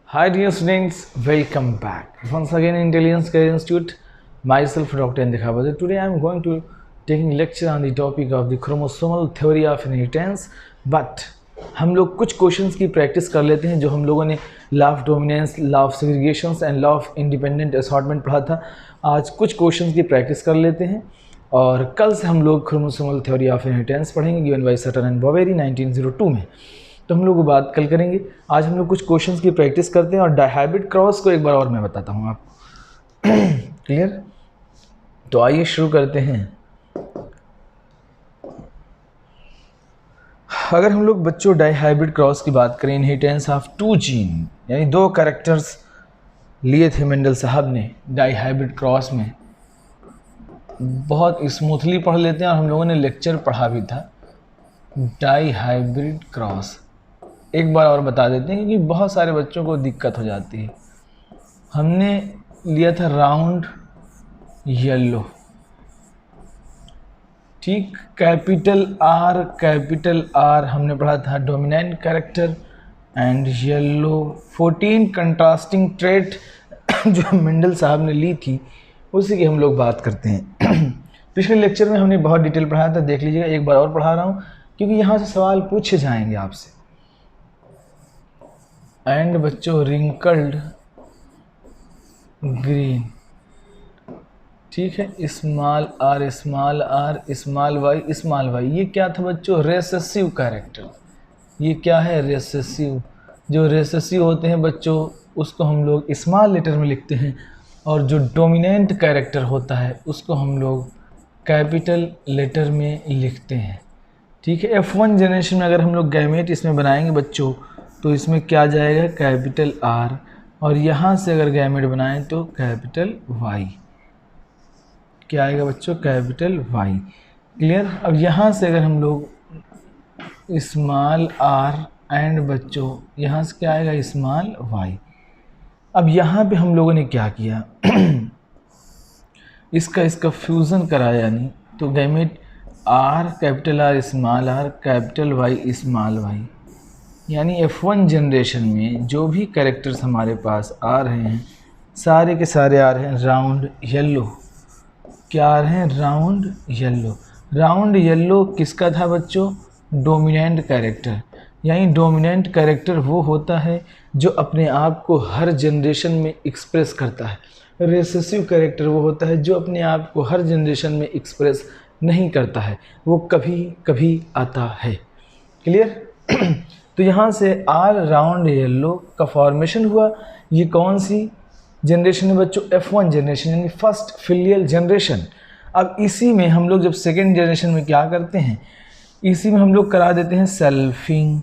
Hi dear students, welcome back once again in Intelligence Career Institute. Myself Dr. Indikhabade. Today I am going to taking lecture on the topic of the chromosomal theory of inheritance. But हम लोग कुछ questions की practice कर लेते हैं जो हम लोगों ने law of dominance, law of segregations and law of independent assortment पढ़ा था. आज कुछ क्वेश्चंस की प्रैक्टिस कर लेते हैं और कल से हम लोग क्रोमोसोमल थ्योरी ऑफ इनहेरिटेंस पढ़ेंगे given by Sutton and Boveri 1902 में. तो हम लोग बात कल करेंगे. आज हम लोग कुछ क्वेश्चंस की प्रैक्टिस करते हैं और डायहाइब्रिड क्रॉस को एक बार और मैं बताता हूँ आपको. क्लियर? तो आइए शुरू करते हैं. अगर हम लोग बच्चों डायहाइब्रिड क्रॉस की बात करें, इनहेरिटेंस ऑफ टू जीन यानी दो कैरेक्टर्स लिए थे मेंडल साहब ने डायहाइब्रिड क्रॉस में. बहुत स्मूथली पढ़ लेते हैं और हम लोगों ने लेक्चर पढ़ा भी था. डायहाइब्रिड क्रॉस एक बार और बता देते हैं क्योंकि बहुत सारे बच्चों को दिक्कत हो जाती है. हमने लिया था राउंड येलो, ठीक. कैपिटल आर हमने पढ़ा था dominant character and yellow 14 contrasting trait जो मेंडल साहब ने ली थी उसी की हम लोग बात करते हैं. पिछले लेक्चर में हमने बहुत डिटेल पढ़ाया था, देख लीजिएगा. एक बार और पढ़ा रहा हूँ क्योंकि यहाँ से सवाल पूछे जाएंगे आपसे. एंड बच्चों रिंकल्ड ग्रीन, ठीक है. स्मॉल आर स्मॉल वाई ये क्या था बच्चों? Recessive character. ये क्या है? रेसेसिव. जो रेसेसिव होते हैं बच्चों उसको हम लोग स्मॉल लेटर में लिखते हैं और जो डोमिनेंट कैरेक्टर होता है उसको हम लोग कैपिटल लेटर में लिखते हैं, ठीक है. F1 जनरेशन में अगर हम लोग गैमेट इसमें बनाएंगे बच्चों तो इसमें क्या जाएगा? Capital R. और यहाँ से अगर गैमेट बनाएं तो कैपिटल वाई. क्या आएगा बच्चों? Capital Y. क्लियर? अब यहाँ से अगर हम लोग स्मॉल आर एंड बच्चों यहाँ से क्या आएगा? Small Y. अब यहाँ पे हम लोगों ने क्या किया? इसका फ्यूज़न कराया, यानी तो gamete are capital R capital Y small Y. यानी F1 जनरेशन में जो भी कैरेक्टर्स हमारे पास आ रहे हैं सारे के सारे आ रहे हैं राउंड येलो. क्या आ रहे हैं? Round yellow. राउंड येलो किसका था बच्चों? Dominant character. यानी डोमिनेंट कैरेक्टर वो होता है जो अपने आप को हर जनरेशन में एक्सप्रेस करता है. रेसेसिव कैरेक्टर वो होता है जो अपने आप को हर जनरेशन में एक्सप्रेस नहीं करता है, वो कभी कभी आता है. क्लियर? तो यहाँ से आर राउंड येलो का फॉर्मेशन हुआ. ये कौन सी जनरेशन है बच्चों? F1 जनरेशन यानी फर्स्ट फिलियल जनरेशन. अब इसी में हम लोग जब सेकेंड जनरेशन में क्या करते हैं? इसी में हम लोग करा देते हैं सेल्फिंग.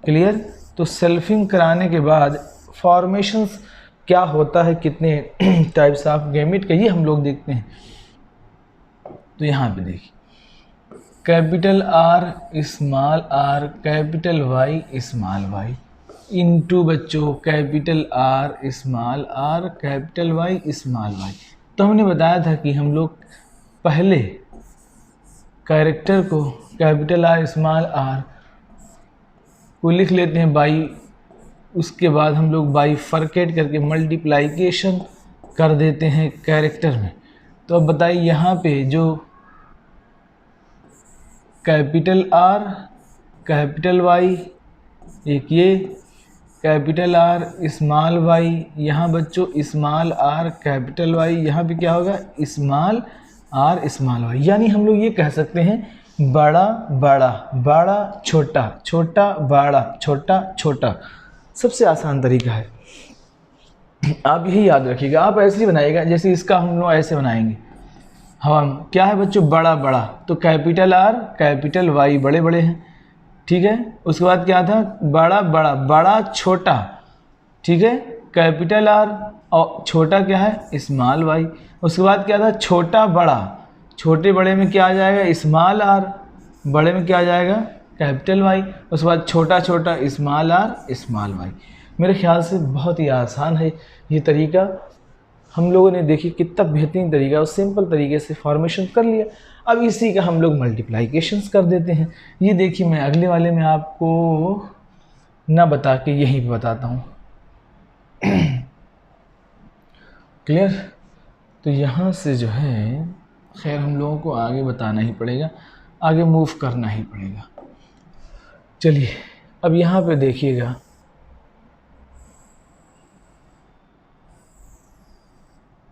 क्लियर? तो सेल्फिंग कराने के बाद फॉर्मेशंस क्या होता है, कितने टाइप्स ऑफ गैमेट का, ये हम लोग देखते हैं. तो यहाँ पे देखिए capital R capital Y small Y into बच्चों capital R capital Y small Y. तो हमने बताया था कि हम लोग पहले कैरेक्टर को कैपिटल आर स्मॉल आर को लिख लेते हैं बाई, उसके बाद हम लोग बाई फर्केट करके मल्टीप्लाइकेशन कर देते हैं कैरेक्टर में. तो अब बताइए यहाँ पे जो कैपिटल आर कैपिटल वाई, एक ये कैपिटल आर स्मॉल वाई, यहाँ बच्चों स्मॉल आर कैपिटल वाई, यहाँ पे क्या होगा? Small R small Y. यानी हम लोग ये कह सकते हैं बड़ा बड़ा बड़ा छोटा छोटा बड़ा छोटा छोटा. सबसे आसान तरीका है, आप यही याद रखिएगा. आप ऐसे ही बनाइएगा जैसे इसका हम लोग ऐसे बनाएंगे. हम क्या है बच्चों? बड़ा बड़ा. तो कैपिटल आर कैपिटल वाई बड़े बड़े हैं, ठीक है. उसके बाद क्या था? बड़ा बड़ा बड़ा छोटा, ठीक है. कैपिटल आर और छोटा क्या है? Small Y. उसके बाद क्या था? छोटा बड़ा. छोटे बड़े में क्या आ जाएगा? Small R. बड़े में क्या आ जाएगा? Capital Y. उसके बाद छोटा छोटा स्मॉल आर स्मॉल वाई. मेरे ख्याल से बहुत ही आसान है ये तरीका. हम लोगों ने देखिए कितना बेहतरीन तरीका और सिंपल तरीके से फॉर्मेशन कर लिया. अब इसी का हम लोग मल्टीप्लाइकेशंस कर देते हैं. ये देखिए मैं अगले वाले में आपको ना बता के यहीं पे बताता हूँ. क्लियर। तो यहाँ से जो है खैर हम लोगों को आगे बताना ही पड़ेगा, आगे मूव करना ही पड़ेगा। चलिए अब यहाँ पे देखिएगा,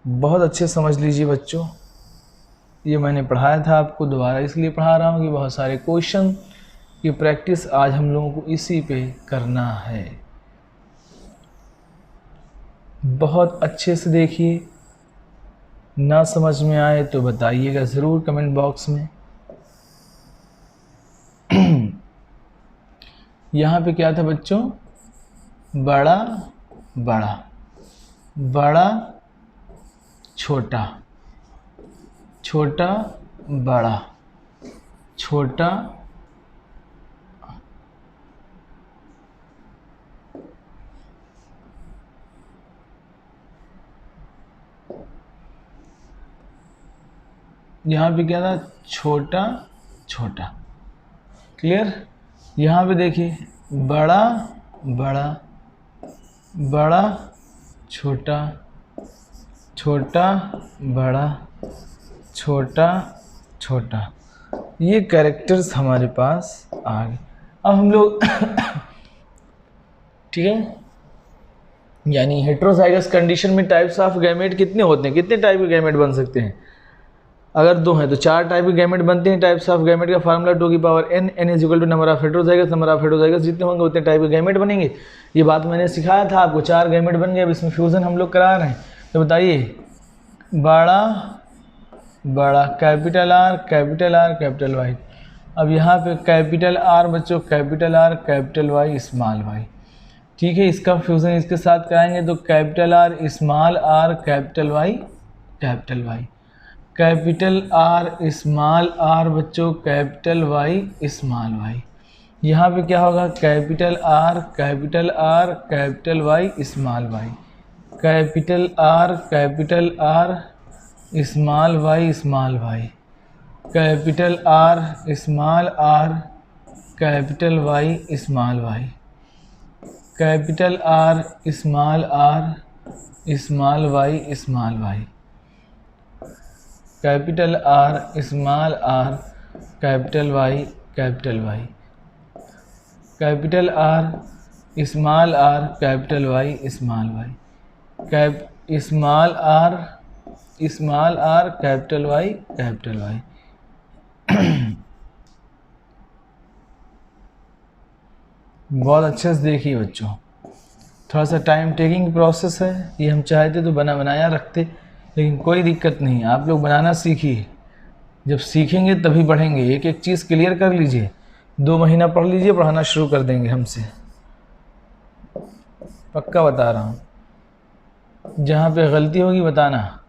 बहुत अच्छे समझ लीजिए बच्चों, ये मैंने पढ़ाया था आपको, दोबारा इसलिए पढ़ा रहा हूँ कि बहुत सारे क्वेश्चन की प्रैक्टिस आज हम लोगों को इसी पे करना है। बहुत अच्छे से देखिए, ना समझ में आए तो बताइएगा ज़रूर कमेंट बॉक्स में। यहाँ पे क्या था बच्चों, बड़ा बड़ा, बड़ा छोटा, छोटा बड़ा, छोटा यहाँ पे क्या था, छोटा छोटा। क्लियर। यहाँ पे देखिए, बड़ा बड़ा, बड़ा छोटा, छोटा बड़ा, छोटा छोटा, ये कैरेक्टर्स हमारे पास आ गए। अब हम लोग ठीक है, यानी हेट्रोजाइगस कंडीशन में टाइप्स ऑफ गैमेट कितने होते हैं, कितने टाइप के गैमेट बन सकते हैं? अगर 2 हैं तो 4 टाइप के गैमेट बनते हैं। टाइप्स ऑफ गैमेट का फार्मूला 2 की power n, n is equal to number of heterozygous, number of heterozygous जितने होंगे उतने टाइप के गैमेट बनेंगे। ये बात मैंने सिखाया था आपको, 4 गैमेट बन गए। अब इसमें फ्यूजन हम लोग करा रहे हैं, तो बताइए, बड़ा बड़ा, capital R capital R capital Y. अब यहाँ पे कैपिटल आर बच्चों, capital R capital Y small Y, ठीक है। इसका फ्यूज़न इसके साथ कराएंगे तो capital R small R capital Y capital Y, capital R small R बच्चों कैपिटल वाई स्मॉल वाई। यहाँ पे क्या होगा, capital R capital R capital Y small Y, capital R small Y small Y, capital R small R capital Y small Y, capital R small Y small Y, capital R small R capital Y capital Y, capital R small R capital Y small Y, small R capital Y capital Y. बहुत अच्छे से देखिए बच्चों, थोड़ा सा time taking process है। ये हम चाहते तो बना बनाया रखते, लेकिन कोई दिक्कत नहीं, आप लोग बनाना सीखिए। जब सीखेंगे तभी बढ़ेंगे। एक एक चीज़ क्लियर कर लीजिए, 2 महीना पढ़ लीजिए, पढ़ाना शुरू कर देंगे हमसे, पक्का बता रहा हूँ। जहाँ पे गलती होगी बताना,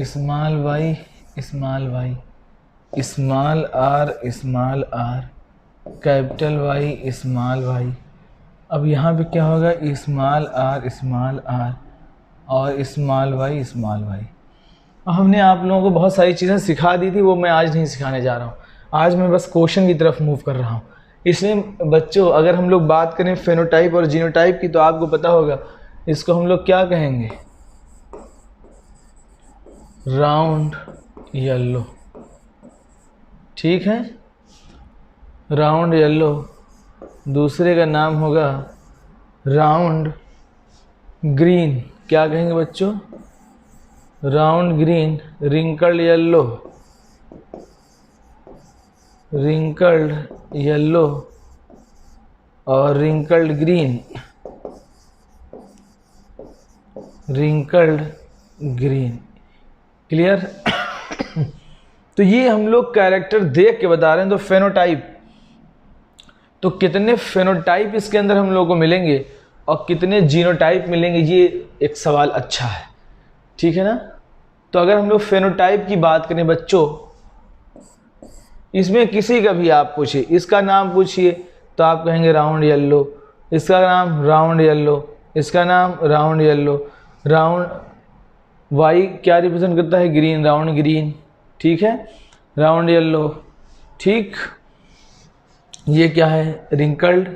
small Y small Y, small R capital Y small Y. अब यहाँ पे क्या होगा, स्मॉल आर और स्मॉल वाई स्मॉल वाई। हमने आप लोगों को बहुत सारी चीज़ें सिखा दी थी, वो मैं आज नहीं सिखाने जा रहा हूँ। आज मैं बस क्वेश्चन की तरफ मूव कर रहा हूँ। इसलिए बच्चों, अगर हम लोग बात करें फेनोटाइप और जीनोटाइप की, तो आपको पता होगा इसको हम लोग क्या कहेंगे, राउंड येलो, ठीक है, राउंड येलो। दूसरे का नाम होगा राउंड ग्रीन, क्या कहेंगे बच्चों, round green, wrinkled yellow, wrinkled yellow और wrinkled green, wrinkled green. Clear. तो ये हम लोग कैरेक्टर देख के बता रहे हैं। तो फेनोटाइप, तो कितने फेनोटाइप इसके अंदर हम लोग को मिलेंगे और कितने जीनोटाइप मिलेंगे, ये एक सवाल अच्छा है, ठीक है ना। तो अगर हम लोग फेनोटाइप की बात करें बच्चों, इसमें किसी का भी आप पूछिए, इसका नाम पूछिए तो आप कहेंगे राउंड येलो, इसका नाम राउंड येलो, इसका नाम राउंड येलो, राउंड वाई क्या रिप्रेजेंट करता है, ग्रीन, राउंड ग्रीन, ठीक है, राउंड येलो, ठीक, ये क्या है, रिंकल्ड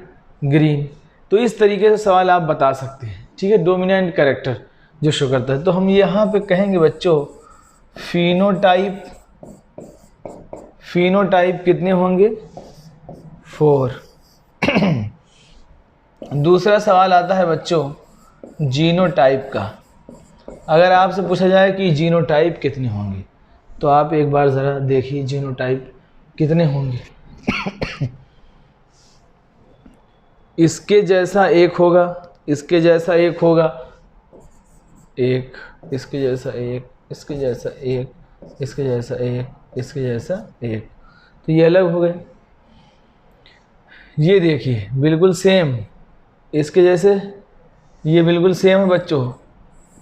ग्रीन। तो इस तरीके से सवाल आप बता सकते हैं। ठीक है, डोमिनेंट कैरेक्टर जो शो करता है। तो हम यहाँ पे कहेंगे बच्चों फिनोटाइप कितने होंगे, 4। दूसरा सवाल आता है बच्चों जीनोटाइप का। अगर आपसे पूछा जाए कि जीनोटाइप कितने होंगे, तो आप एक बार ज़रा देखिए जीनोटाइप कितने होंगे। इसके जैसा एक होगा, इसके जैसा एक होगा, एक, इसके जैसा एक, इसके जैसा एक, इसके जैसा एक, इसके जैसा एक, तो ये अलग हो गए। ये देखिए बिल्कुल सेम, इसके जैसे, ये बिल्कुल सेम है बच्चों,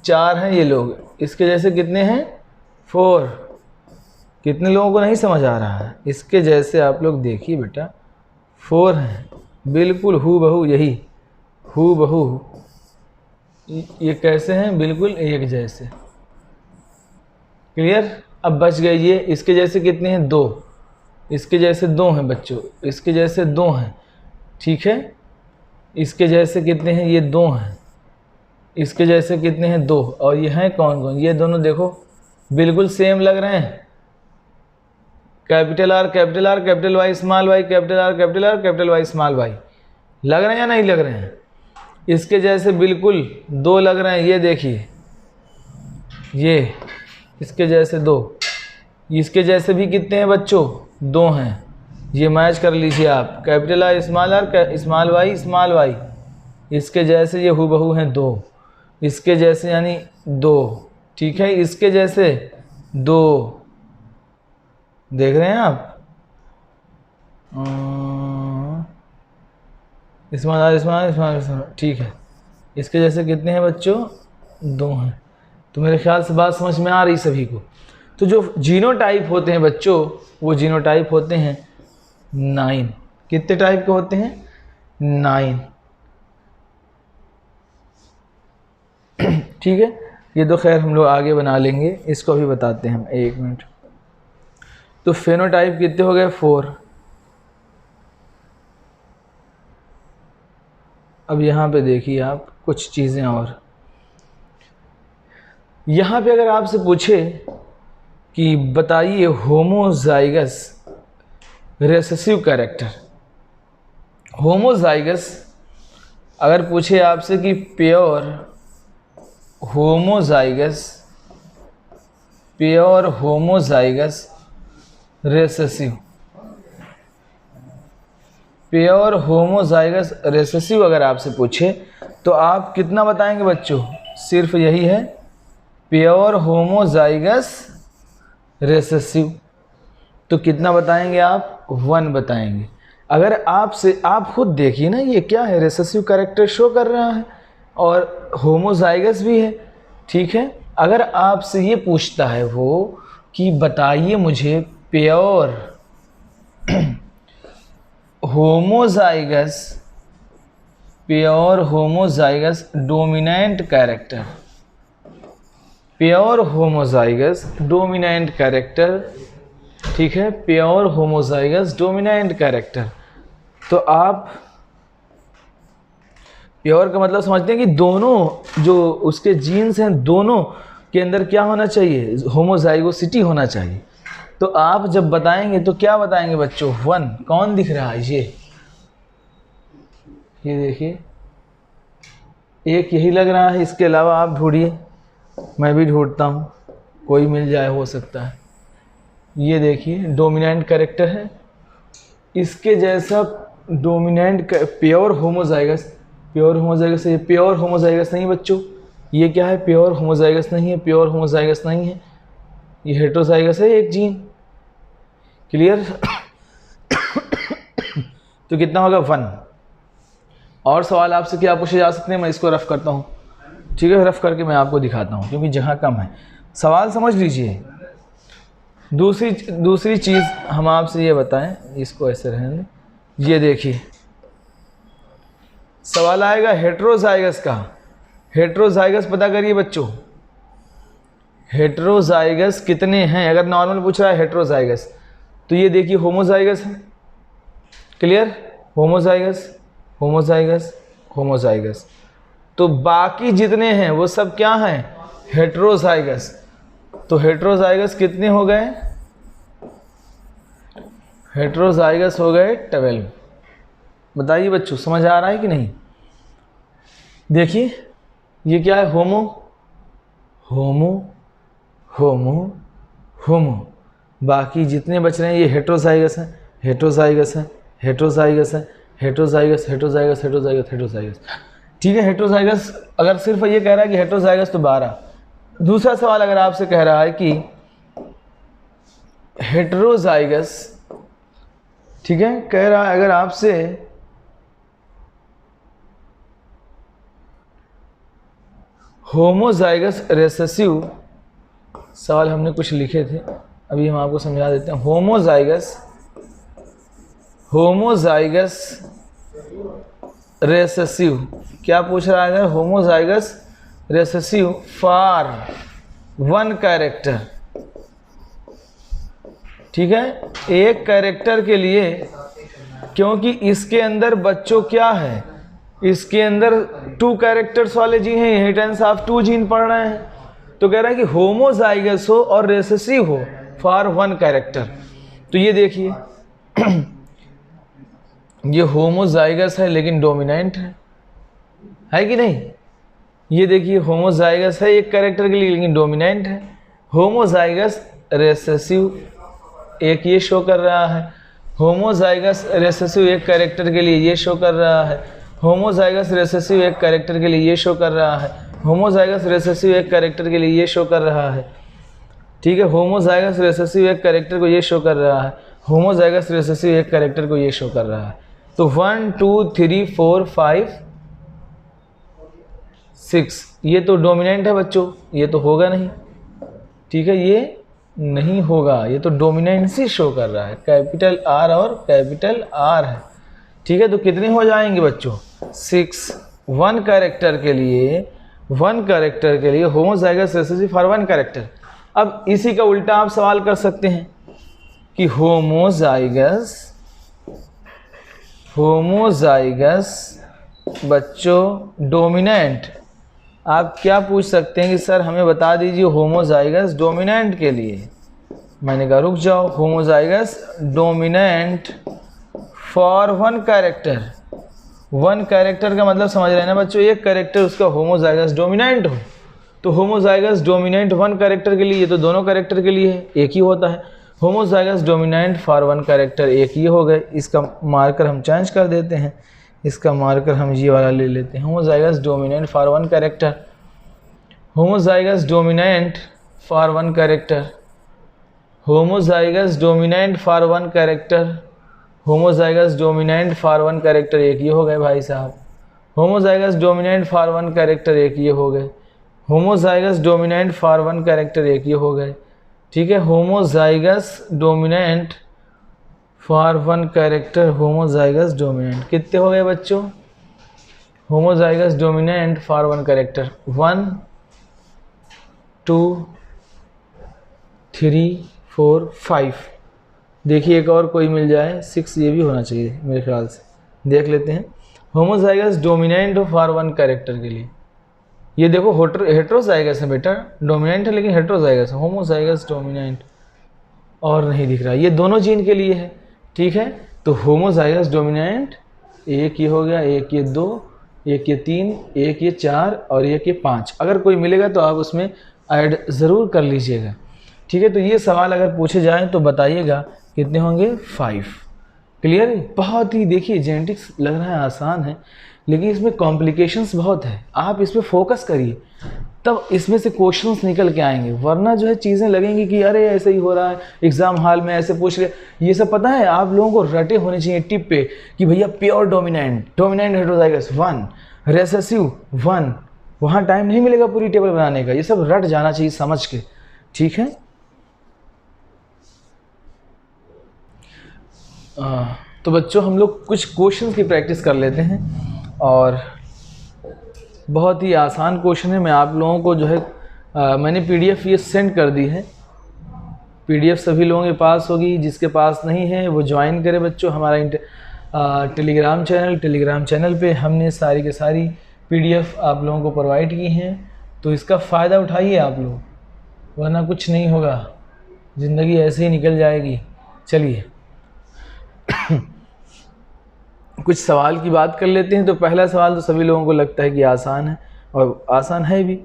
4 हैं ये लोग, इसके जैसे कितने हैं, 4। कितने लोगों को नहीं समझ आ रहा है, इसके जैसे आप लोग देखिए बेटा 4 हैं, बिल्कुल हू बहू, यही हू बहू। ये कैसे हैं, बिल्कुल एक जैसे। क्लियर। अब बच गए ये, इसके जैसे कितने हैं, 2, इसके जैसे 2 हैं बच्चों, इसके जैसे 2 हैं, ठीक है। इसके जैसे कितने हैं, ये 2 हैं, इसके जैसे कितने हैं, 2, और ये हैं कौन कौन, ये दोनों देखो बिल्कुल सेम लग रहे हैं। Capital R capital R, capital Y small Y, capital R capital R, capital Y small Y, लग रहे हैं या नहीं लग रहे हैं। इसके जैसे बिल्कुल 2 लग रहे हैं, ये देखिए, ये इसके जैसे 2, इसके जैसे भी कितने हैं बच्चों, 2 हैं। ये मैच कर लीजिए आप, capital R small Y small Y, इसके जैसे ये हूबहू हैं 2, इसके जैसे यानी 2, ठीक है। इसके जैसे 2, देख रहे हैं आप, स्मॉल, ठीक है। इसके जैसे कितने हैं बच्चों, 2 हैं। तो मेरे ख्याल से बात समझ में आ रही सभी को। तो जो जीनोटाइप होते हैं बच्चों, वो जीनोटाइप होते हैं 9। कितने टाइप के होते हैं, 9। ठीक है, ये तो खैर हम लोग आगे बना लेंगे, इसको भी बताते हैं हम, 1 मिनट। तो फेनोटाइप कितने हो गए, 4। अब यहाँ पे देखिए आप कुछ चीज़ें और, यहाँ पे अगर आपसे पूछे कि बताइए होमोजाइगस रिसेसिव कैरेक्टर, होमोजाइगस अगर पूछे आपसे कि pure homozygous recessive, pure homozygous recessive अगर आपसे पूछे तो आप कितना बताएंगे बच्चों, सिर्फ यही है प्योर होमोजाइगस रिसेसिव। तो कितना बताएंगे आप, 1 बताएंगे। अगर आपसे, आप खुद देखिए ना, ये क्या है, रिसेसिव कैरेक्टर शो कर रहा है और होमोजाइगस भी है, ठीक है। अगर आपसे ये पूछता है वो कि बताइए मुझे pure homozygous dominant character, pure homozygous dominant character, ठीक है, प्योर होमोजाइगस डोमिनेंट कैरेक्टर। तो आप प्योर का मतलब समझते हैं कि दोनों जो उसके जीन्स हैं, दोनों के अंदर क्या होना चाहिए, होमोजाइगोसिटी होना चाहिए। तो आप जब बताएंगे तो क्या बताएंगे बच्चों, 1। कौन दिख रहा है, ये देखिए, एक यही लग रहा है, इसके अलावा आप ढूंढिए, मैं भी ढूंढता हूँ, कोई मिल जाए हो सकता है। ये देखिए डोमिनेंट कैरेक्टर है, इसके जैसा डोमिनेंट प्योर होमोजाइगस है। ये प्योर होमोजाइगस नहीं बच्चों, ये क्या है, प्योर होमोजाइगस नहीं है, प्योर होमोजाइगस नहीं है, ये हेटेरोजाइगस है एक जीन। क्लियर। तो कितना होगा, 1। और सवाल आपसे क्या पूछे जा सकते हैं, मैं इसको रफ करता हूँ, ठीक है, रफ करके मैं आपको दिखाता हूँ क्योंकि जगह कम है। सवाल समझ लीजिए। दूसरी चीज़ हम आपसे ये बताएं, इसको ऐसे रहने दें। ये देखिए सवाल आएगा हेटेरोजाइगस का। हेटेरोजाइगस पता करिए बच्चों, हेटेरोजाइगस कितने हैं। अगर नॉर्मल पूछ रहा है हेटेरोजाइगस, तो ये देखिए होमोजाइगस है। क्लियर, होमोजाइगस होमोजाइगस होमोजाइगस, तो बाकी जितने हैं वो सब क्या हैं, हेट्रोजाइगस। तो हेट्रोजाइगस कितने हो गए, हेट्रोजाइगस हो गए 12। बताइए बच्चों समझ आ रहा है कि नहीं। देखिए ये क्या है, होमो होमो होमो होमो, बाकी जितने बच रहे हैं ये हेट्रोजाइगस हैं, हेट्रोजाइगस हैं, हेट्रोजाइगस हैं, हेट्रोजाइगस हेट्रोजाइगस हेट्रोजाइगस हेट्रोजाइगस। ठीक है, हेट्रोजाइगस अगर सिर्फ ये कह रहा है कि हेट्रोजाइगस तो 12। दूसरा सवाल अगर आपसे कह रहा है कि हेट्रोजाइगस, ठीक है, कह रहा है अगर आपसे होमोजाइगस रेसेसिव, सवाल हमने कुछ लिखे थे अभी हम आपको समझा देते हैं। होमोजाइगस रेसेसिव, क्या पूछ रहा है, होमोजाइगस रेसेसिव फॉर 1 कैरेक्टर। ठीक है, एक कैरेक्टर के लिए, क्योंकि इसके अंदर बच्चों क्या है, इसके अंदर 2 कैरेक्टर्स वाले जीन हैं, इनहेरिटेंस ऑफ 2 जीन पढ़ रहे हैं। तो कह रहा है कि होमोजाइगस हो और रेसेसिव हो फॉर 1 कैरेक्टर। तो ये देखिए ये होमोजाइगस है लेकिन डोमिनेंट है कि नहीं। ये देखिए होमोजाइगस है एक कैरेक्टर के लिए लेकिन डोमिनेंट है। होमोजाइगस रेसेसिव एक ये शो कर रहा है, होमोजाइगस रेसेसिव एक कैरेक्टर के लिए ये शो कर रहा है, होमोजाइगस रेसेसिव एक कैरेक्टर के लिए ये शो कर रहा है, होमोजाइगस रेसेसिव एक कैरेक्टर के लिए ये शो कर रहा है। ठीक है, होमोजाइगस रेसेसिव एक कैरेक्टर को ये शो कर रहा है, होमोजाइगस रेसेसिव एक कैरेक्टर को ये शो कर रहा है। तो 1 2 3 4 5 6 ये तो डोमिनेंट है बच्चों, ये तो होगा नहीं। ठीक है, ये नहीं होगा, ये तो डोमिनेंसी शो कर रहा है, कैपिटल आर और कैपिटल आर है। ठीक है, तो कितने हो जाएंगे बच्चों, 6। 1 कैरेक्टर के लिए, 1 कैरेक्टर के लिए होमोजाइगस रेसेसिव फॉर 1 कैरेक्टर। अब इसी का उल्टा आप सवाल कर सकते हैं कि होमोजाइगस बच्चों डोमिनेंट। आप क्या पूछ सकते हैं कि सर हमें बता दीजिए होमोजाइगस डोमिनेंट के लिए। मैंने कहा रुक जाओ, homozygous dominant for 1 character. 1 character का मतलब समझ रहे हैं ना बच्चों, एक कैरेक्टर उसका होमोजाइगस डोमिनेंट हो। तो होमोजाइगस डोमिनेंट 1 कैरेक्टर के लिए, ये तो दोनों कैरेक्टर के लिए है, एक ही होता है। होमोजाइगस डोमिनेंट फॉर 1 कैरेक्टर एक ही हो गए। इसका मार्कर हम चेंज कर देते हैं, इसका मार्कर हम ये वाला ले लेते हैं। Homozygous dominant for 1 character, homozygous dominant for 1 character, homozygous dominant for 1 character, homozygous dominant for 1 character एक ये हो गए भाई साहब। होमोजाइगस डोमिनेंट फॉर 1 कैरेक्टर एक ये हो गए। होमोजाइगस डोमिनेंट फॉर 1 कैरेक्टर एक ये हो गए। ठीक है, homozygous dominant for 1 character, homozygous dominant कितने हो गए बच्चों, होमोजाइगस डोमिनेंट फॉर 1 कैरेक्टर 1 2 3 4 5। देखिए एक और कोई मिल जाए 6, ये भी होना चाहिए मेरे ख्याल से, देख लेते हैं। होमोजाइगस डोमिनेंट फॉर 1 कैरेक्टर के लिए, ये देखो हेट्रोजाइगस है बेटा, डोमिनेंट है लेकिन हेट्रोजाइगस है। होमोजाइगस डोमिनेंट और नहीं दिख रहा, ये दोनों जीन के लिए है। ठीक है, तो होमोजाइगस डोमिनेंट एक ये हो गया, एक ये 2, एक ये 3, एक ये 4 और एक ये 5। अगर कोई मिलेगा तो आप उसमें ऐड ज़रूर कर लीजिएगा। ठीक है, तो ये सवाल अगर पूछे जाएँ तो बताइएगा कितने होंगे, 5। क्लियर है, बहुत ही देखिए जेनेटिक्स लग रहा है आसान है लेकिन इसमें कॉम्प्लिकेशंस बहुत है। आप इस पर फोकस करिए तब इसमें से क्वेश्चंस निकल के आएंगे, वरना जो है चीज़ें लगेंगी कि अरे ऐसे ही हो रहा है, एग्जाम हॉल में ऐसे पूछ रहे। ये सब पता है आप लोगों को रटे होने चाहिए टिप पे कि भैया प्योर डोमिनेंट हेट्रोजाइगस 1, रेसेसिव 1। वहाँ टाइम नहीं मिलेगा पूरी टेबल बनाने का, ये सब रट जाना चाहिए समझ के। ठीक है, तो बच्चों हम लोग कुछ क्वेश्चंस की प्रैक्टिस कर लेते हैं और बहुत ही आसान क्वेश्चन है। मैं आप लोगों को जो है मैंने पीडीएफ ये सेंड कर दी है, पीडीएफ सभी लोगों के पास होगी। जिसके पास नहीं है वो ज्वाइन करे बच्चों हमारा टेलीग्राम चैनल पे हमने सारी के सारी PDF आप लोगों को प्रोवाइड की हैं, तो इसका फ़ायदा उठाइए आप लोग, वरना कुछ नहीं होगा, ज़िंदगी ऐसे ही निकल जाएगी। चलिए कुछ सवाल की बात कर लेते हैं। तो पहला सवाल तो सभी लोगों को लगता है कि आसान है, और आसान है भी।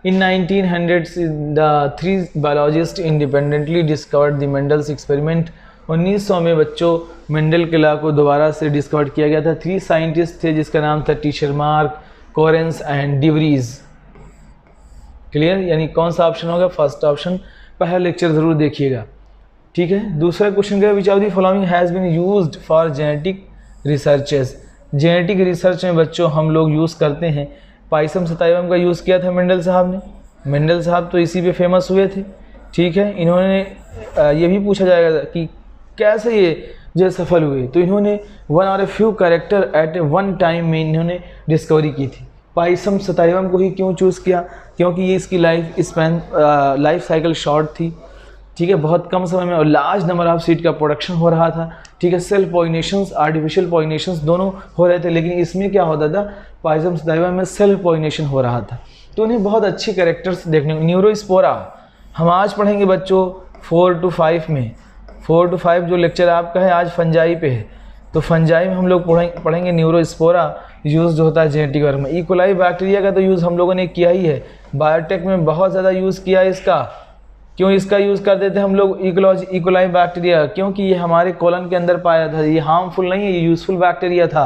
इन 1900 the 3 biologist independently discovered the Mendel's experiment. 1900 में बच्चों मेंडल के लॉ को दोबारा से डिस्कवर किया गया था। 3 साइंटिस्ट थे जिसका नाम था teacher mark, coherence and de Vries. Clear? यानी कौन सा ऑप्शन होगा? First option. पहला लेक्चर ज़रूर देखिएगा, ठीक है। दूसरा क्वेश्चन क्या है? Which of the following has been used for genetic researches. Genetic research में बच्चों हम लोग यूज़ करते हैं, पाइसम सताइवम का यूज़ किया था मेंडल साहब ने। मेंडल साहब तो इसी पे फेमस हुए थे, ठीक है। इन्होंने ये भी पूछा जाएगा कि कैसे ये जो सफल हुए, तो इन्होंने वन और a few character at A one time में इन्होंने डिस्कवरी की थी। पाइसम सताइवम को ही क्यों चूज़ किया? क्योंकि ये इसकी लाइफ साइकिल शॉर्ट थी, ठीक है, बहुत कम समय में, और लार्ज नंबर ऑफ सीड का प्रोडक्शन हो रहा था, ठीक है। सेल्फ पॉलिनेशंस, आर्टिफिशियल पॉलिनेशंस दोनों हो रहे थे, लेकिन इसमें क्या होता था? पाइसम सताइवम में सेल्फ पॉलिनेशन हो रहा था। तो उन्हें बहुत अच्छी कैरेक्टर्स देखने को। न्यूरोस्पोरा हम आज पढ़ेंगे बच्चों 4 to 5 में। 4 to 5 जो लेक्चर आपका है आज फंजाई पे है, तो फंजाई में हम लोग पढ़ेंगे न्यूरोस्पोरा यूज़ होता है जेनेटिक वर्क में। इकोलाई बैक्टीरिया का तो यूज़ हम लोगों ने किया ही है, बायोटेक में बहुत ज़्यादा यूज़ किया है इसका। क्यों इसका यूज़ कर देते हैं हम लोग इकोलाई बैक्टीरिया? क्योंकि ये हमारे कोलन के अंदर पाया था, ये हार्मफुल नहीं है, ये यूज़फुल बैक्टीरिया था।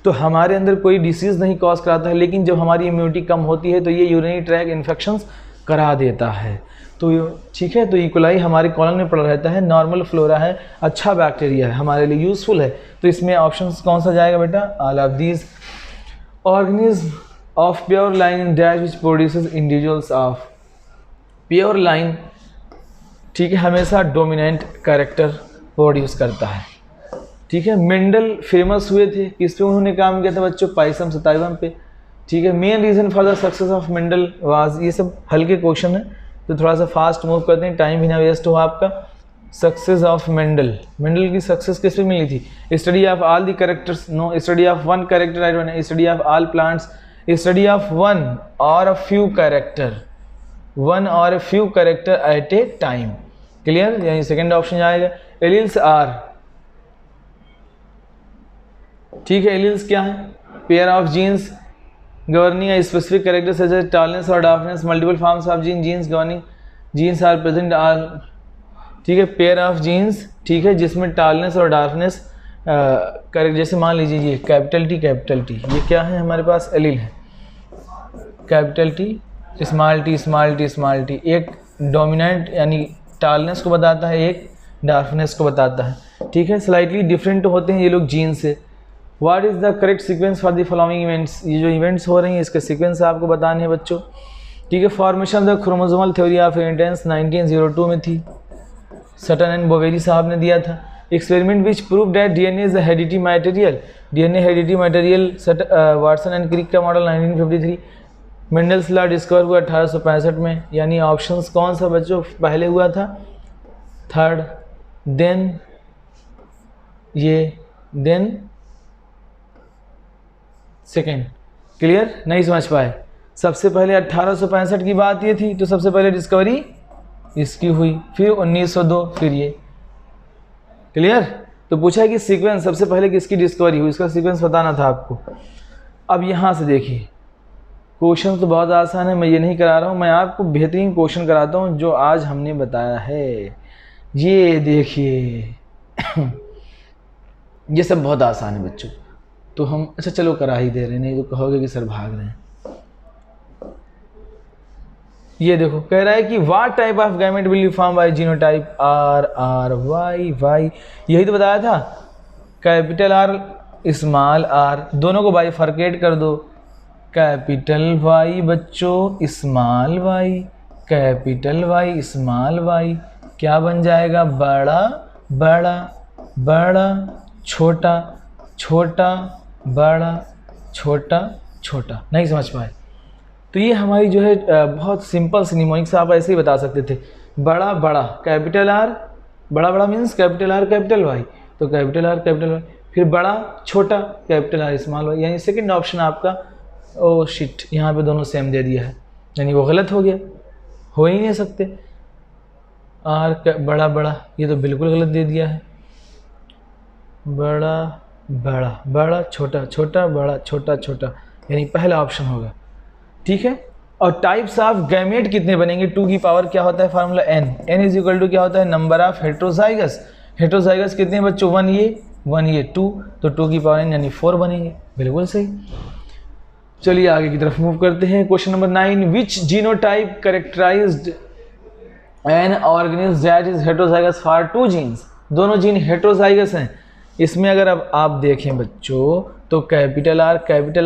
तो हमारे अंदर कोई डिसीज़ नहीं कॉज कराता है, लेकिन जब हमारी इम्यूनिटी कम होती है तो ये यूरिनरी ट्रैक इन्फेक्शंस करा देता है। तो ठीक है, तो इकोलाई हमारे कॉलन में पड़ा रहता है, नॉर्मल फ्लोरा है, अच्छा बैक्टीरिया है, हमारे लिए यूज़फुल है। तो इसमें ऑप्शन कौन सा जाएगा बेटा? All of these. Organism of pure line in dash which produces individuals of. Pure line, ठीक है, हमेशा डोमिनेंट कैरेक्टर प्रोड्यूस करता है, ठीक है। मेंडल फेमस हुए थे, किस पे उन्होंने काम किया था बच्चों? पाइसम सताइवम पे, ठीक है। Main reason for the success of Mendel was, ये सब हल्के क्वेश्चन है तो थोड़ा सा फास्ट मूव करते हैं, टाइम भी ना वेस्ट हो आपका। सक्सेस ऑफ मेंडल, मेंडल की सक्सेस किस पे मिली थी? Study of all the characters, no, study of one character, I don't know, study of all plants, study of one or a few character, one or few character at a time. Clear? यानी second option आएगा। Alleles are, ठीक है, alleles क्या है? Pair of genes governing a specific character such as tallness or darkness, multiple forms of genes governing genes are present all, ठीक है। Pair of jeans, ठीक है, जिसमें टालनेस और डार्कनेस करेक्ट, जैसे मान लीजिए ये कैपिटल टी, ये क्या है हमारे पास? एलील है। कैपिटल टी, स्मॉल टी, एक डोमिनेंट यानी टालनेस को बताता है, एक डार्कनेस को बताता है, ठीक है। स्लाइटली डिफरेंट होते हैं ये लोग जीन से। What is the correct sequence for the following events? ये जो इवेंट्स हो रही हैं इसके सीक्वेंस आपको बताने हैं बच्चों, ठीक है। Formation the chromosomal theory of inheritance 1902 में थी, सटन एंड बोवेरी साहब ने दिया था। Experiment which prove that DNA is the heredity material, DNA heredity material, Watson and Crick का मॉडल 1953। मेंडल्स लॉ डिस्कवर हुआ 1865 में। यानी ऑप्शंस कौन सा बच्चों पहले हुआ था? थर्ड, देन ये, देन सेकेंड। क्लियर? नहीं समझ पाए? सबसे पहले 1865 की बात ये थी, तो सबसे पहले डिस्कवरी इसकी हुई, फिर 1902, फिर ये। क्लियर? तो पूछा है कि सीक्वेंस सबसे पहले किसकी डिस्कवरी हुई, इसका सीक्वेंस बताना था आपको। अब यहाँ से देखिए, क्वेश्चन तो बहुत आसान है, मैं ये नहीं करा रहा हूँ, मैं आपको बेहतरीन क्वेश्चन कराता हूँ जो आज हमने बताया है। ये देखिए ये सब बहुत आसान है बच्चों, तो हम अच्छा चलो करा ही दे रहे हैं, नहीं तो कहोगे कि सर भाग रहे हैं। ये देखो कह रहा है कि what type of gamete will you form by genotype R Y, यही तो बताया था। कैपिटल आर स्मॉल आर, दोनों को बाइफरकेट कर दो, कैपिटल वाई बच्चों small Y, capital Y small Y, क्या बन जाएगा? बड़ा बड़ा बड़ा छोटा छोटा बड़ा छोटा छोटा। नहीं समझ पाए? तो ये हमारी जो है बहुत सिंपल सी निमोनिक्स आप ऐसे ही बता सकते थे। बड़ा बड़ा कैपिटल आर, बड़ा बड़ा means capital R capital Y, तो कैपिटल आर कैपिटल वाई, फिर बड़ा छोटा कैपिटल आर स्मॉल वाई, यानी सेकंड ऑप्शन आपका ओ शिट, यहाँ पे दोनों सेम दे दिया है, यानी वो गलत हो गया, हो ही नहीं सकते। आर बड़ा बड़ा, ये तो बिल्कुल गलत दे दिया है। बड़ा बड़ा, बड़ा छोटा, छोटा बड़ा, छोटा छोटा, यानी पहला ऑप्शन होगा। ठीक है। और टाइप्स ऑफ गैमेट कितने बनेंगे? 2 की पावर क्या होता है formula n, n is equal to क्या होता है? Number of heterozygous. हेट्रोजाइगस कितने बच्चों? 1 ये 2, तो 2 की पावर n यानी 4 बनेंगे। बिल्कुल सही। चलिए आगे की तरफ मूव करते हैं। Question number 9, which genotype characterized an organism that is heterozygous for 2 genes. दोनों जीन हेट्रोजाइगस हैं। इसमें अगर अब आप देखें बच्चों तो कैपिटल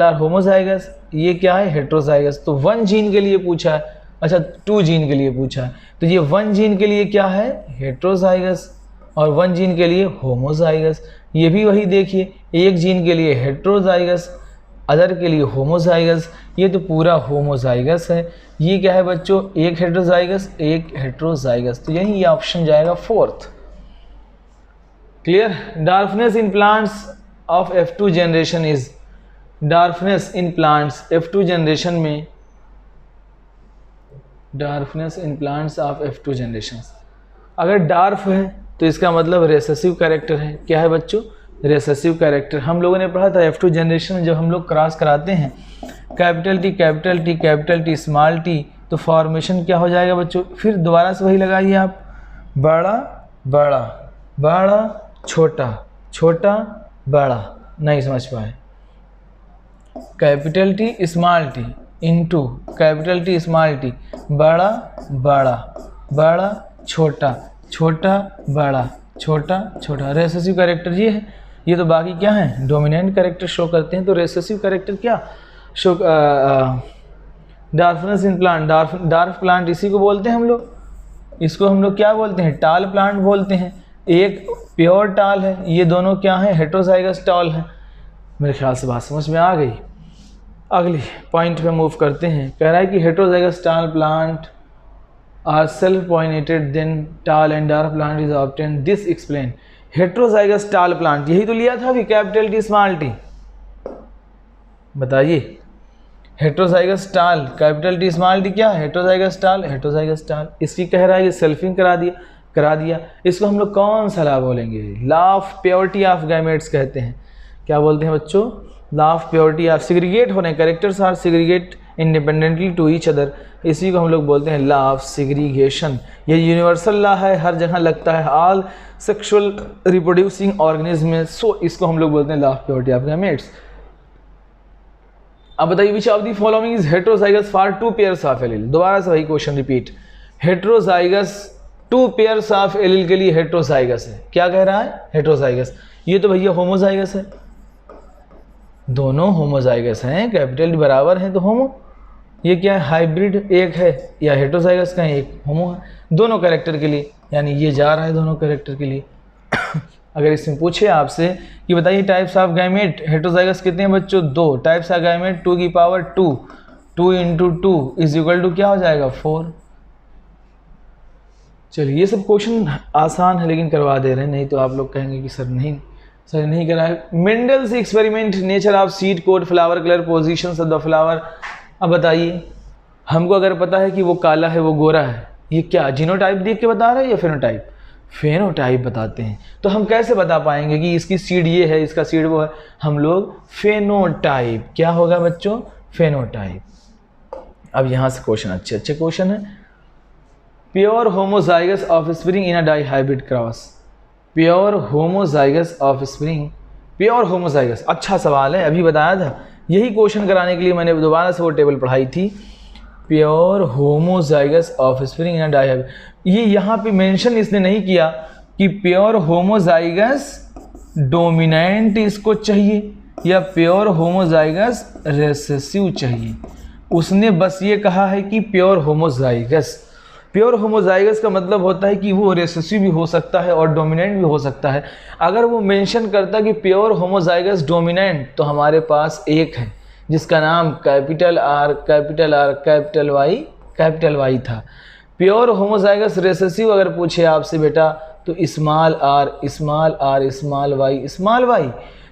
आर होमोजाइगस, ये क्या है? हेट्रोजाइगस। तो 1 जीन के लिए पूछा है, अच्छा 2 जीन के लिए पूछा है, तो ये 1 जीन के लिए क्या है? हेट्रोजाइगस, और 1 जीन के लिए होमोजाइगस। ये भी वही देखिए, 1 जीन के लिए हेट्रोजाइगस, अदर के लिए होमोजाइगस, ये तो पूरा होमोजाइगस है। ये क्या है बच्चों? एक हेट्रोजाइगस, तो यही ये ऑप्शन जाएगा 4th। Clear? Dwarfness in plants of F2 generation is, dwarfness in plants F2 generation में, dwarfness in plants of F2 generation, अगर डार्फ है तो इसका मतलब रेसेसिव कैरेक्टर है। क्या है बच्चों? Recessive character. हम लोगों ने पढ़ा था F2 जनरेशन में जब हम लोग क्रॉस कराते हैं capital T capital T capital T small T, तो फॉर्मेशन क्या हो जाएगा बच्चों? फिर दोबारा से वही लगाइए आप, बड़ा बड़ा, बड़ा छोटा, छोटा बड़ा। नहीं समझ पाए? Capital T small T into capital T small T, बड़ा बड़ा, बड़ा छोटा, छोटा बड़ा, छोटा छोटा। रेसेसिव कैरेक्टर ये है। ये तो बाकी क्या है? डोमिनेंट कैरेक्टर शो करते हैं। तो रेसेसिव कैरेक्टर क्या show? डार्फनेस in plant, dwarf plant इसी को बोलते हैं हम लोग। इसको हम लोग क्या बोलते हैं? टाल प्लांट बोलते हैं। एक प्योर टाल है, ये दोनों क्या है? हेट्रोजाइगस टाल है। मेरे ख्याल से बात समझ में आ गई। अगली पॉइंट पे मूव करते हैं। कह रहा है कि heterozygous tall plant are self pollinated then tall and dwarf plant is obtain, this explain. Heterozygous tall plant, यही तो लिया था अभी, कैपिटल टी स्मॉल टी। बताइए, heterozygous tall capital T small T क्या है? हेट्रोजाइगस टाल, हेट्रोजाइगस टाल। इसकी कह रहा है कि सेल्फिंग करा दिया। इसको हम लोग कौन सा लॉ बोलेंगे? Law of purity of gametes कहते हैं। क्या बोलते हैं बच्चों? Law of purity of, segregate होने, characters are segregate independently to each other, इसी को हम लोग बोलते हैं लॉ ऑफ सिग्रीगेशन। ये यूनिवर्सल लॉ है, हर जगह लगता है ऑल सेक्सुअल रिप्रोड्यूसिंग ऑर्गेनिज्म में। सो इसको हम लोग बोलते हैं law of purity of gametes. अब बताइए, विच of the following is heterozygous for 2 pairs of allele. दोबारा से वही question repeat. Heterozygous 2 pairs of allele के लिए हेट्रोजाइगस है। क्या कह रहा है? हेट्रोजाइगस। ये तो भैया होमोजाइगस है, दोनों होमोजाइगस हैं, कैपिटल बराबर हैं तो होमो। ये क्या है? हाइब्रिड एक है, या हेट्रोजाइगस का है, एक होमो है। दोनों कैरेक्टर के लिए, यानी ये जा रहा है दोनों कैरेक्टर के लिए। अगर इसमें पूछे आपसे कि बताइए टाइप्स ऑफ गैमेट, हेट्रोजाइगस कितने हैं बच्चों? 2 टाइप्स ऑफ गैमेट, 2 की power 2, 2 into 2 is equal to क्या हो जाएगा? 4। चलिए, ये सब क्वेश्चन आसान है लेकिन करवा दे रहे हैं, नहीं तो आप लोग कहेंगे कि सर नहीं कराए। Mendel's experiment, nature of seed code, flower colour, positions of the flower. अब बताइए, हमको अगर पता है कि वो काला है वो गोरा है, ये क्या जीनोटाइप देख के बता रहा है या फेनोटाइप? फेनोटाइप बताते हैं। तो हम कैसे बता पाएंगे कि इसकी सीड ये है, इसका सीड वो है? हम लोग फेनोटाइप, क्या होगा बच्चों? फेनोटाइप। अब यहाँ से क्वेश्चन अच्छे क्वेश्चन है। Pure homozygous offspring in a dihybrid cross, pure homozygous offspring, pure homozygous, अच्छा सवाल है, अभी बताया था। यही क्वेश्चन कराने के लिए मैंने दोबारा से वो टेबल पढ़ाई थी। Pure homozygous offspring in a dihybrid, ये यहाँ पे मेंशन इसने नहीं किया कि प्योर होमोजाइगस डोमिनेंट इसको चाहिए या प्योर होमोजाइगस रेसेसिव चाहिए। उसने बस ये कहा है कि प्योर होमोजाइगस। प्योर होमोजाइगस का मतलब होता है कि वो रेसेसिव भी हो सकता है और डोमिनेंट भी हो सकता है। अगर वो मेंशन करता कि प्योर होमोजाइगस डोमिनेंट, तो हमारे पास एक है जिसका नाम कैपिटल आर कैपिटल वाई था। प्योर होमोजाइगस रेसेसिव अगर पूछे आपसे बेटा तो स्मॉल आर स्मॉल वाई,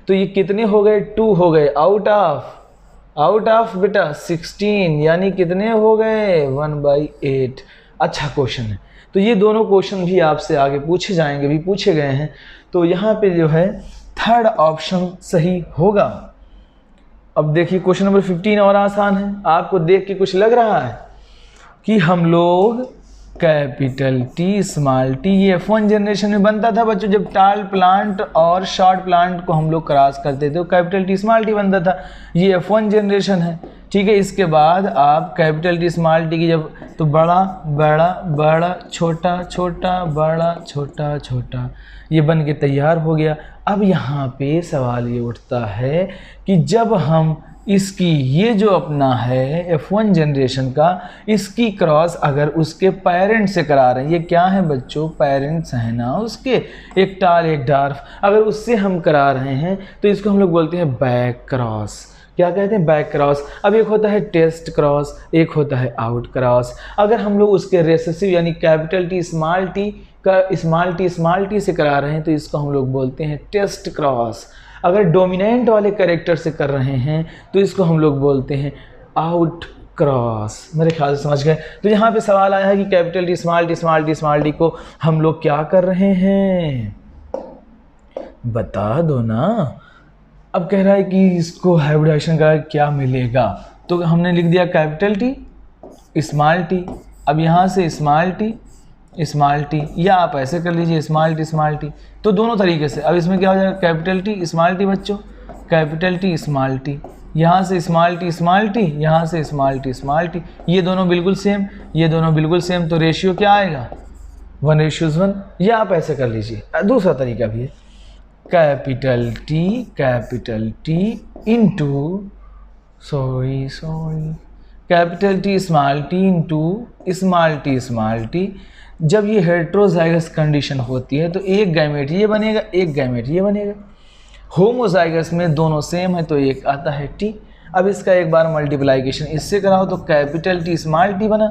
तो ये कितने हो गए? 2 हो गए आउट ऑफ आउट ऑफ बेटा 16 यानी कितने हो गए 1/8। अच्छा क्वेश्चन है। तो ये दोनों क्वेश्चन भी आपसे आगे पूछे जाएंगे, भी पूछे गए हैं। तो यहाँ पे जो है थर्ड ऑप्शन सही होगा। अब देखिए क्वेश्चन नंबर 15 और आसान है। आपको देख के कुछ लग रहा है कि हम लोग कैपिटल टी स्मॉल टी, ये F1 जनरेशन में बनता था बच्चों, जब टाल प्लांट और शॉर्ट प्लांट को हम लोग क्रॉस करते थे तो कैपिटल टी स्मॉल टी बनता था। ये F1 जनरेशन है, ठीक है। इसके बाद आप कैपिटल टी स्मॉल टी की जब, तो बड़ा बड़ा बड़ा छोटा छोटा बड़ा छोटा छोटा, ये बन के तैयार हो गया। अब यहाँ पे सवाल ये उठता है कि जब हम इसकी ये जो अपना है F1 जनरेशन का, इसकी क्रॉस अगर उसके पेरेंट से करा रहे हैं, ये क्या है बच्चों पेरेंट्स हैं ना उसके, एक टाल एक डार्फ, अगर उससे हम करा रहे हैं तो इसको हम लोग बोलते हैं बैक क्रॉस। क्या कहते हैं बैक क्रॉस। अब एक होता है टेस्ट क्रॉस, एक होता है आउट क्रॉस। अगर हम लोग उसके रेसेसिव यानी कैपिटल टी स्मॉल टी का स्मॉल टी से करा रहे हैं तो इसको हम लोग बोलते हैं टेस्ट क्रॉस। अगर डोमिनेंट वाले कैरेक्टर से कर रहे हैं तो इसको हम लोग बोलते हैं आउट क्रॉस। मेरे ख्याल से समझ गए। तो यहाँ पे सवाल आया है कि कैपिटल टी स्मॉल टी को हम लोग क्या कर रहे हैं, बता दो ना। अब कह रहा है कि इसको हाइब्रिडाइजेशन का क्या मिलेगा, तो हमने लिख दिया कैपिटल टी स्मॉल टी। अब यहाँ से स्मॉल टी, या आप ऐसे कर लीजिए स्मॉल टी, तो दोनों तरीके से। अब इसमें क्या हो जाएगा कैपिटल टी स्मॉल टी बच्चों, कैपिटल टी स्मॉल टी, यहाँ से स्मॉल टी, यहाँ से स्मॉल टी, ये दोनों बिल्कुल सेम, ये दोनों बिल्कुल सेम, तो रेशियो क्या आएगा 1:1। या आप ऐसे कर लीजिए, दूसरा तरीका भी है capital T into capital T into small T. जब ये हेट्रोजाइगस कंडीशन होती है तो एक गैमेट ये बनेगा, एक गैमेट ये बनेगा। होमोजाइगस में दोनों सेम है तो एक आता है टी। अब इसका एक बार मल्टीप्लाइकेशन इससे कराओ तो कैपिटल टी स्मॉल टी बना,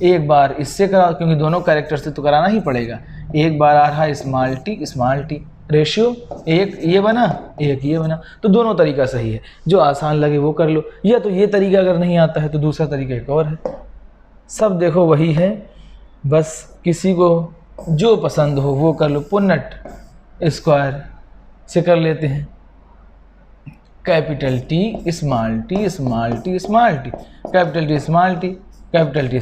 एक बार इससे कराओ क्योंकि दोनों कैरेक्टर से तो कराना ही पड़ेगा, एक बार आ रहा है स्मॉल टी, रेशियो एक ये बना एक ये बना। तो दोनों तरीका सही है, जो आसान लगे वो कर लो, या तो ये तरीका अगर नहीं आता है तो दूसरा तरीका एक और है। सब देखो वही है, बस किसी को जो पसंद हो वो कर लो। पुन्नट स्क्वायर से कर लेते हैं capital T small T, capital T small T, capital T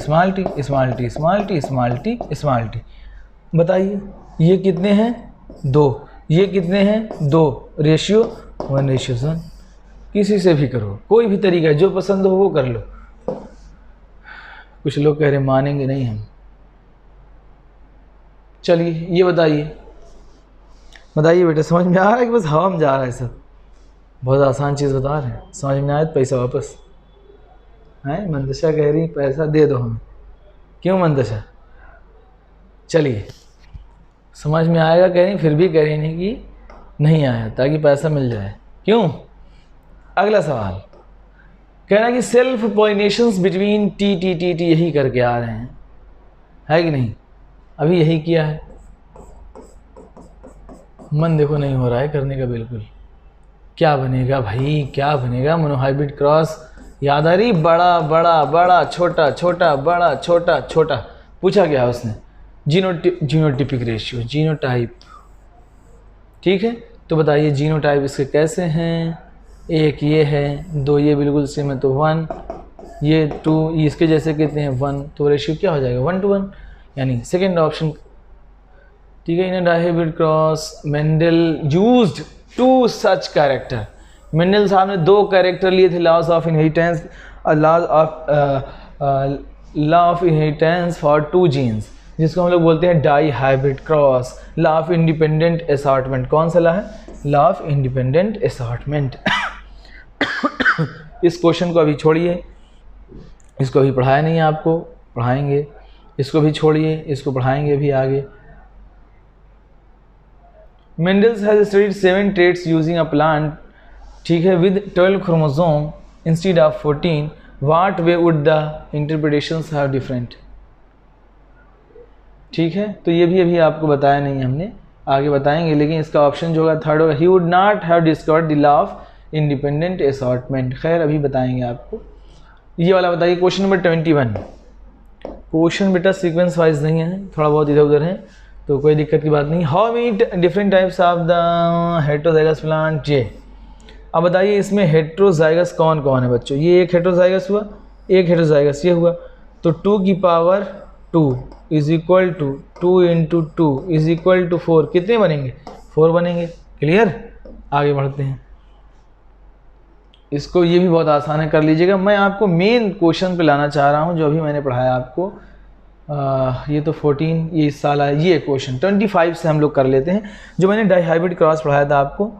small T. बताइए ये कितने हैं 2, ये कितने हैं 2, रेशियो 1:1। किसी से भी करो, कोई भी तरीका जो पसंद हो वो कर लो। कुछ लोग कह रहे मानेंगे नहीं हम। चलिए ये बताइए बेटा, समझ में आ रहा है कि बस हवा में जा रहा है सब? बहुत आसान चीज़ बता रहे हैं, समझ में आया तो पैसा वापस है। मंदशा कह रही पैसा दे दो हमें, क्यों मंदशा? चलिए समझ में आएगा कह रही, फिर भी कह रही नहीं कि नहीं आया, ताकि पैसा मिल जाए। क्यों? अगला सवाल कह रहा है कि सेल्फ पॉलिनेशंस बिटवीन टी यही करके आ रहे हैं, है कि नहीं? अभी यही किया है, मन देखो नहीं हो रहा है करने का बिल्कुल। क्या बनेगा भाई, क्या बनेगा? मोनोहाइब्रिड क्रॉस याद आ रही, बड़ा बड़ा बड़ा छोटा छोटा बड़ा छोटा छोटा। पूछा क्या उसने? Genotypic ratio, genotype. ठीक है, तो बताइए जीनोटाइप इसके कैसे हैं? एक ये है, 2 ये बिल्कुल सेम है तो 1, ये 2 इसके जैसे कितने हैं 1, तो रेशियो क्या हो जाएगा 1:1, यानी सेकेंड ऑप्शन। ठीक है, in dihybrid cross Mendel used 2 such character. Mendel साहब ने 2 कैरेक्टर लिए थे, laws of inheritance law of inheritance for 2 genes, जिसको हम लोग बोलते हैं dihybrid cross. Law of independent assortment, कौन सा लॉ है? Law of independent assortment. इस क्वेश्चन को अभी छोड़िए, इसको अभी पढ़ाया नहीं है आपको, पढ़ाएंगे। इसको भी छोड़िए, इसको पढ़ाएंगे भी आगे। Mendel has studied 7 traits using a plant, ठीक है, with 12 chromosome instead of 14. What way would the interpretations have different? ठीक है, तो ये भी अभी आपको बताया नहीं हमने, आगे बताएंगे। लेकिन इसका ऑप्शन जो होगा थर्ड होगा, he would not have discovered the law of independent assortment. खैर अभी बताएंगे आपको। ये वाला बताइए क्वेश्चन नंबर 21। क्वेश्चन बेटा सीक्वेंस वाइज नहीं है, थोड़ा बहुत इधर उधर है, तो कोई दिक्कत की बात नहीं। How many different types of the heterozygous plant जे। अब बताइए इसमें हेटेरोजाइगस कौन कौन है बच्चों। ये एक हेटेरोजाइगस हुआ, एक हेटेरोजाइगस ये हुआ, तो 2 की power 2 is equal to 2 into 2 is equal to 4। कितने बनेंगे? 4 बनेंगे। क्लियर? आगे बढ़ते हैं। इसको ये भी बहुत आसान है, कर लीजिएगा। मैं आपको मेन क्वेश्चन पे लाना चाह रहा हूँ जो अभी मैंने पढ़ाया आपको। ये तो 14 ये इस साल आया। ये क्वेश्चन 25 से हम लोग कर लेते हैं, जो मैंने डाइहाइब्रिड क्रॉस पढ़ाया था आपको।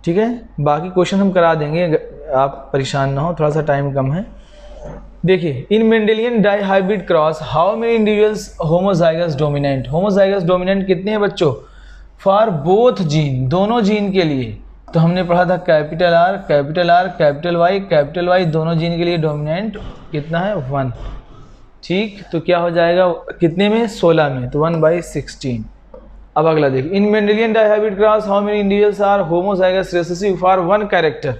ठीक है, बाकी क्वेश्चन हम करा देंगे, आप परेशान ना हो, थोड़ा सा टाइम कम है। देखिए, in Mendelian dihybrid cross how many individuals homozygous dominant. Homozygous dominant कितने हैं बच्चों? फॉर बोथ जीन, दोनों जीन के लिए। तो हमने पढ़ा था कैपिटल आर कैपिटल वाई दोनों जीन के लिए डोमिनेंट कितना है? 1। ठीक, तो क्या हो जाएगा कितने में? 16 में, तो 1/16। अब अगला देखिए, in Mendelian dihybrid cross how many individuals are homozygous recessive for 1 character.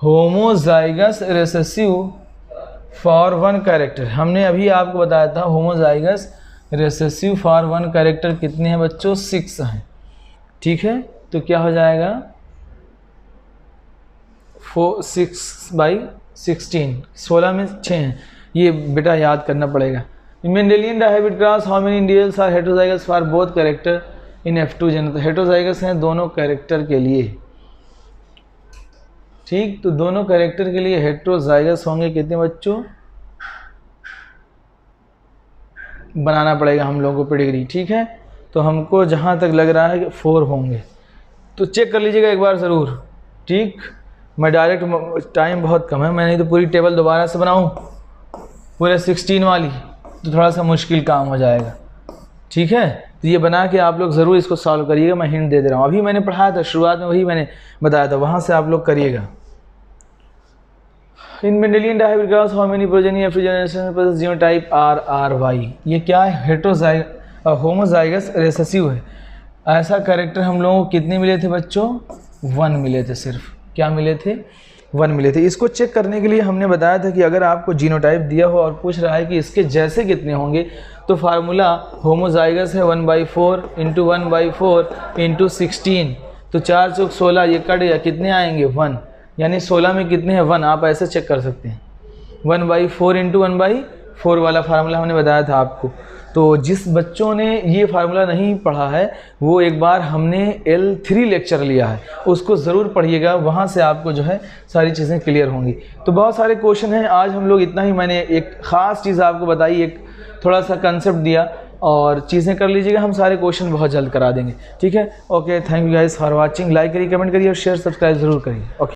Homozygous recessive for 1 character, हमने अभी आपको बताया था होमोजाइगस रिसेसिव फॉर 1 कैरेक्टर कितने हैं बच्चों? 6 हैं। ठीक है, तो क्या हो जाएगा 6/16, 16 में 6 हैं। ये बेटा याद करना पड़ेगा। Mendelian dihybrid cross how many individuals are heterozygous for both character in F2 gen. तो हेटेरोजाइगस हैं दोनों कैरेक्टर के लिए। ठीक, तो दोनों कैरेक्टर के लिए हेटेरोजाइगस होंगे कितने बच्चों? बनाना पड़ेगा हम लोगों को पेडिग्री। ठीक है, तो हमको जहाँ तक लग रहा है कि 4 होंगे, तो चेक कर लीजिएगा एक बार ज़रूर। ठीक, मैं डायरेक्ट, टाइम बहुत कम है, मैं नहीं तो पूरी टेबल दोबारा से बनाऊँ पूरे 16 वाली, तो थोड़ा सा मुश्किल काम हो जाएगा। ठीक है, तो ये बना के आप लोग ज़रूर इसको सॉल्व करिएगा। मैं हिंट दे रहा हूँ, अभी मैंने पढ़ाया था शुरुआत में, वही मैंने बताया था, वहाँ से आप लोग करिएगा। In Mendelian dihybrid cross how many progeny F2 generation genotype RRY। ये क्या है? होमोजाइगस रिसेसिव है। ऐसा कैरेक्टर हम लोगों को कितने मिले थे बच्चों? 1 मिले थे सिर्फ। क्या मिले थे? 1 मिले थे। इसको चेक करने के लिए हमने बताया था कि अगर आपको जीनोटाइप दिया हो और पूछ रहा है कि इसके जैसे कितने होंगे, तो फार्मूला होमोजाइगस है 1/4 इंटू 1/4 इंटू 16, तो 4 चौक 16, ये कट या कितने आएंगे? 1, यानी 16 में कितने हैं? 1। आप ऐसे चेक कर सकते हैं। 1/4 इंटू 1/4 वाला फार्मूला हमने बताया था आपको। तो जिस बच्चों ने ये फार्मूला नहीं पढ़ा है, वो एक बार हमने L3 लेक्चर लिया है, उसको ज़रूर पढ़िएगा, वहाँ से आपको जो है सारी चीज़ें क्लियर होंगी। तो बहुत सारे क्वेश्चन हैं, आज हम लोग इतना ही, मैंने एक ख़ास चीज़ आपको बताई, एक थोड़ा सा कंसेप्ट दिया, और चीज़ें कर लीजिएगा, हम सारे क्वेश्चन बहुत जल्द करा देंगे। ठीक है, okay, thank you guys for watching. Like करिए, कमेंट करिए और शेयर सब्सक्राइब ज़रूर करिए। ओके।